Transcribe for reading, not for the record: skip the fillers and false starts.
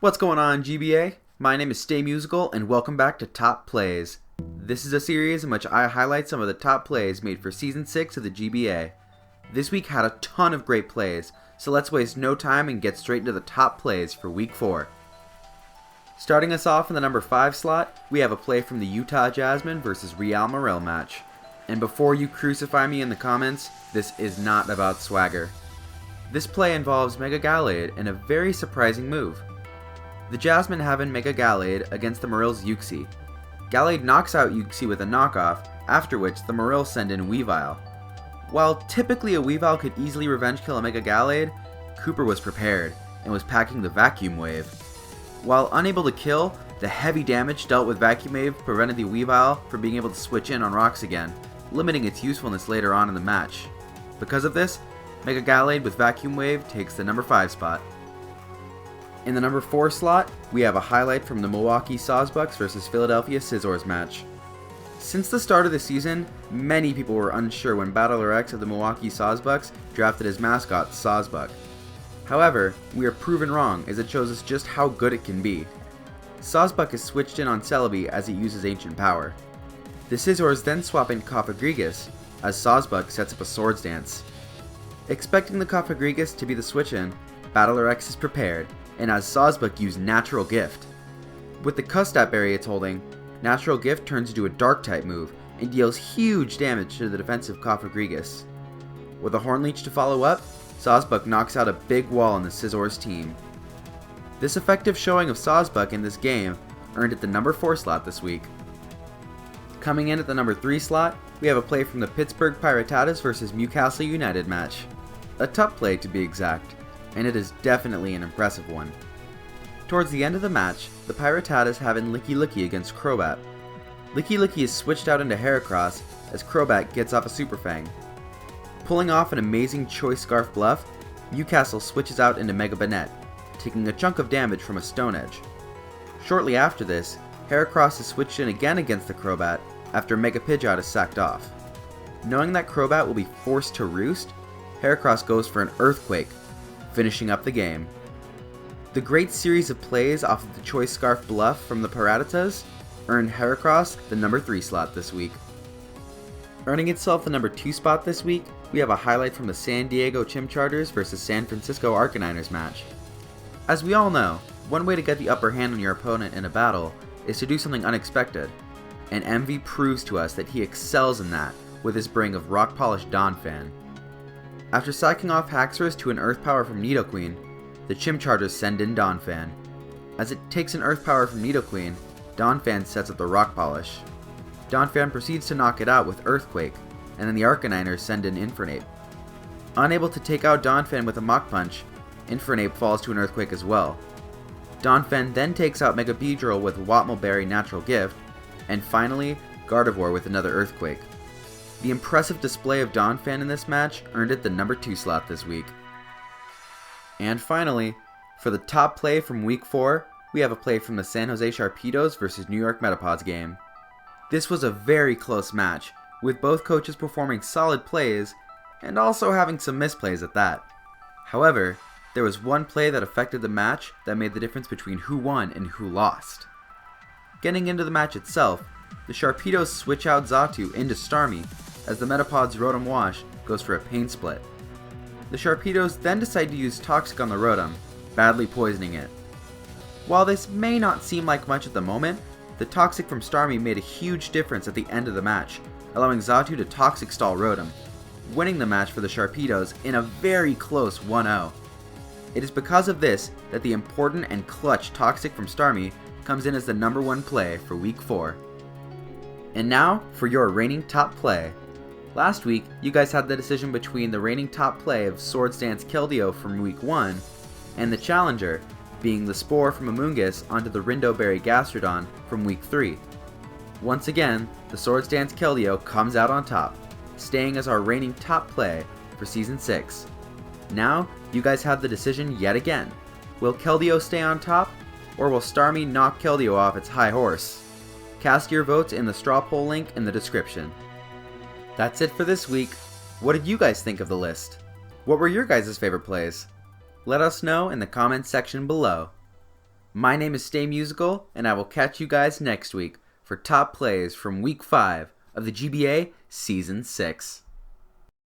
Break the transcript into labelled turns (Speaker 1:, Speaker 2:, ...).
Speaker 1: What's going on, GBA? My name is StayMusical, and welcome back to Top Plays. This is a series in which I highlight some of the top plays made for Season 6 of the GBA. This week had a ton of great plays, so let's waste no time and get straight into the top plays for Week 4. Starting us off in the number 5 slot, we have a play from the Utah Jasmine vs Real Morel match. And before you crucify me in the comments, this is not about swagger. This play involves Mega Gallade in a very surprising move. The Jasmine have in Mega Gallade against the Morel's Uxie. Gallade knocks out Uxie with a knockoff, after which the Morel send in Weavile. While typically a Weavile could easily revenge kill a Mega Gallade, Cooper was prepared and was packing the Vacuum Wave. While unable to kill, the heavy damage dealt with Vacuum Wave prevented the Weavile from being able to switch in on rocks again, limiting its usefulness later on in the match. Because of this, Mega Gallade with Vacuum Wave takes the number 5 spot. In the number 4 slot, we have a highlight from the Milwaukee Sawsbucks vs Philadelphia Scizors match. Since the start of the season, many people were unsure when Battler X of the Milwaukee Sawsbucks drafted his mascot Sawsbuck. However, we are proven wrong as it shows us just how good it can be. Sawsbuck is switched in on Celebi as it uses Ancient Power. The Scizors then swap in Cofagrigus as Sawsbuck sets up a Swords Dance. Expecting the Cofagrigus to be the switch-in, Battler X is prepared, and as Sawsbuck use Natural Gift. With the Custat Berry it's holding, Natural Gift turns into a Dark-type move and deals huge damage to the defensive Cofagrigus. With a Hornleech to follow up, Sawsbuck knocks out a big wall in the Scizors team. This effective showing of Sawsbuck in this game earned it the number 4 slot this week. Coming in at the number 3 slot, we have a play from the Pittsburgh Piratas vs Newcastle United match. A tough play to be exact, and it is definitely an impressive one. Towards the end of the match, the Piratas have in Licky Licky against Crobat. Licky Licky is switched out into Heracross as Crobat gets off a Super Fang. Pulling off an amazing Choice Scarf bluff, Newcastle switches out into Mega Banette, taking a chunk of damage from a Stone Edge. Shortly after this, Heracross is switched in again against the Crobat after Mega Pidgeot is sacked off. Knowing that Crobat will be forced to roost, Heracross goes for an Earthquake, finishing up the game. The great series of plays off of the Choice Scarf bluff from the Piratas earned Heracross the number 3 slot this week. Earning itself the number 2 spot this week, we have a highlight from the San Diego Chimchargers vs San Francisco Arcaniners match. As we all know, one way to get the upper hand on your opponent in a battle is to do something unexpected, and MV proves to us that he excels in that with his bring of Rock Polished Donphan. After sacking off Haxorus to an Earth Power from Nidoqueen, the Chimchargers send in Donphan. As it takes an Earth Power from Nidoqueen, Donphan sets up the Rock Polish. Donphan proceeds to knock it out with Earthquake, and then the Arcaniners send in Infernape. Unable to take out Donphan with a Mach Punch, Infernape falls to an Earthquake as well. Donphan then takes out Mega Beedrill with Watmo Berry Natural Gift, and finally, Gardevoir with another Earthquake. The impressive display of Donphan in this match earned it the number 2 slot this week. And finally, for the top play from Week 4, we have a play from the San Jose Sharpedos vs New York Metapods game. This was a very close match, with both coaches performing solid plays, and also having some misplays at that. However, there was one play that affected the match that made the difference between who won and who lost. Getting into the match itself, the Sharpedos switch out Xatu into Starmie, as the Metapods Rotom Wash goes for a Pain Split. The Sharpedos then decide to use Toxic on the Rotom, badly poisoning it. While this may not seem like much at the moment, the Toxic from Starmie made a huge difference at the end of the match, allowing Xatu to Toxic Stall Rotom, winning the match for the Sharpedos in a very close 1-0. It is because of this that the important and clutch Toxic from Starmie comes in as the number 1 play for Week 4. And now for your reigning top play. Last week, you guys had the decision between the reigning top play of Swords Dance Keldeo from Week 1 and the challenger being the Spore from Amoonguss onto the Rindo Berry Gastrodon from Week 3. Once again, the Swords Dance Keldeo comes out on top, staying as our reigning top play for Season 6. Now, you guys have the decision yet again. Will Keldeo stay on top, or will Starmie knock Keldeo off its high horse? Cast your votes in the straw poll link in the description. That's it for this week. What did you guys think of the list? What were your guys' favorite plays? Let us know in the comments section below. My name is StayMusical, and I will catch you guys next week for top plays from Week 5 of the GBA Season 6.